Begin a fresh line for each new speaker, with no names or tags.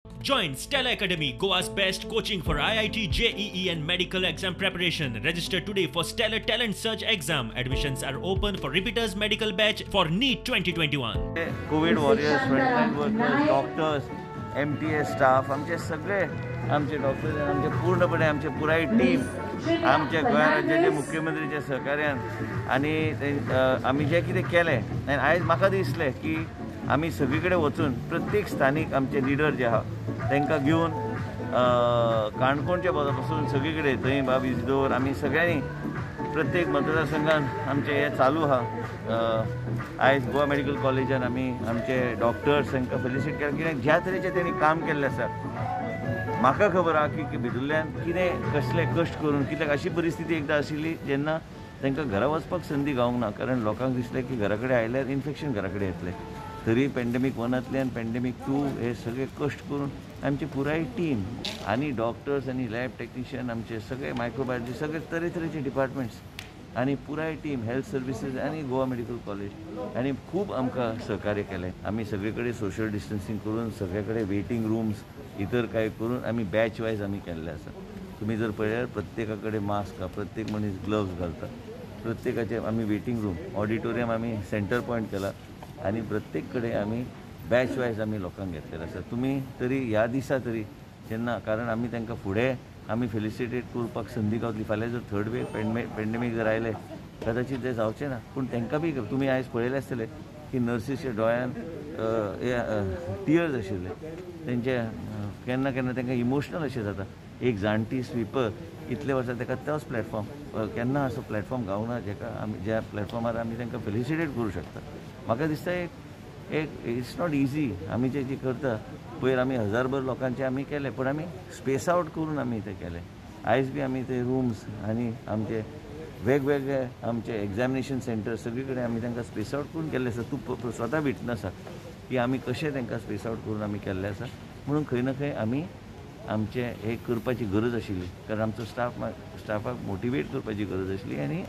Join Stella Academy, Goa's best coaching for IIT, JEE and medical exam preparation. Register today for Stellar Talent Search exam. Admissions are open for repeaters medical batch for NEET 2021.
Covid warriors, frontline workers, doctors, MTS staff, आमचे सगळे आमचे doctors आमचे पूर्णपणे आमचे पुराय team आमच्या गोंय राज्याचे मुख्यमंत्रीच्या सहकार्यान आनी आमी जे कितें केलें आनी आयज म्हाका दिसलें की आमी सगळे कडेन वचून प्रत्येक स्थानीक आमचे लिडर जे आहा तांकां घेवन काणकोणच्या पासून सगळे कडेन थंय बाबी इजदोर आमी सगळ्यांनी प्रत्येक मतदारसंघान आमचे हे चालू आहा। आयज गोवा मेडिकल कॉलेजान आमी आमचे डॉक्टर्स तांकां फेलिसिट केले कित्याक ज्या तरेचें तेणी काम केल्लें आसा म्हाका खबर आहा की भितरल्यान कितें कसले कश्ट करून कित्याक अशी परिस्थिती एकदां आशिल्ली जेन्ना तांकां घरा वचपाक संदी गावूंक ना कारण लोकांक दिसलें की घरा कडेन आयल्यार इन्फेक्शन घरा कडेन येतलें तरी पॅन्डेमीक 1तल्यान पॅन्डेमीक 2 हे सगळे कश्ट करून आमची पुराय टीम आनी डॉक्टर्स आनी लॅब टेक्निशियन आमचे सगळे मायक्रोबायोलॉजी सगळे तरेतरेचे डिपार्टमेंट्स आनी पुराय टीम हेल्थ सर्विसीस आनी गोवा मेडिकल कॉलेज आनी खूब आमकां सहकार्य केलें। आमी सगळे कडेन सोशल डिस्टन्सींग करून सगळे कडेन वेटिंग रूम्स इतर काय करून आमी बॅच वायज आमी केल्ले आसा। तुमी जर पळयल्यार प्रत्येका कडेन मास्क आहा, प्रत्येक मनीस ग्लव्स घालता, प्रत्येकाचे आमी वेटिंग रूम ऑडिटोरियम आमी सेंटर पॉयंट केला आनी प्रत्येक कडेन आमी बॅच वायज आमी लोकांक घेतलेले आसा। तुमी तरी ह्या दिसा तरी जेन्ना कारण आमी तांकां फुडें आमी फेलिसिटेट करपाक संदी गावतली फाल्यां जर थर्ड वेव पॅन्डेमीक जर आयलें कदाचित तें जावचें ना पूण तांकां बी तुमी आयज पळयलें आसतलें की नर्सीच्या दोळ्यान टियर्स आशिल्ले तेंचे केन्ना केन्ना तांकां इमोशनल अशें जाता। एक जाणटी स्विपर इतले वर्सां ताका तोच प्लॅटफॉर्म केन्ना असो प्लॅटफॉर्म गावना जेका आमी ज्या प्लॅटफॉर्मार आमी तांकां फेलिसिटेट करूं शकता। म्हाका दिसता एक इट्स नॉट इजी आमी जे करता पयर आमी हजारभर लोकांचे आमी केले पण आमी स्पेस आवट करून आमी ते केले। आयज बी आमी ते रूम्स आनी आमचे वेगवेगळे आमचे एग्जामिनेशन सेंटर सगळे कडेन आमी तांकां स्पेस आवट करून केल्ले आसा। तूं स्वता विटनस आसा की आमी कशें तांकां स्पेस आवट करून आमी केल्ले आसा म्हणून खंय ना खंय आमी आमचे हे करपाची गरज आशिल्ली कारण आमचो स्टाफाक मोटिवेट करपाची गरज आशिल्ली आनी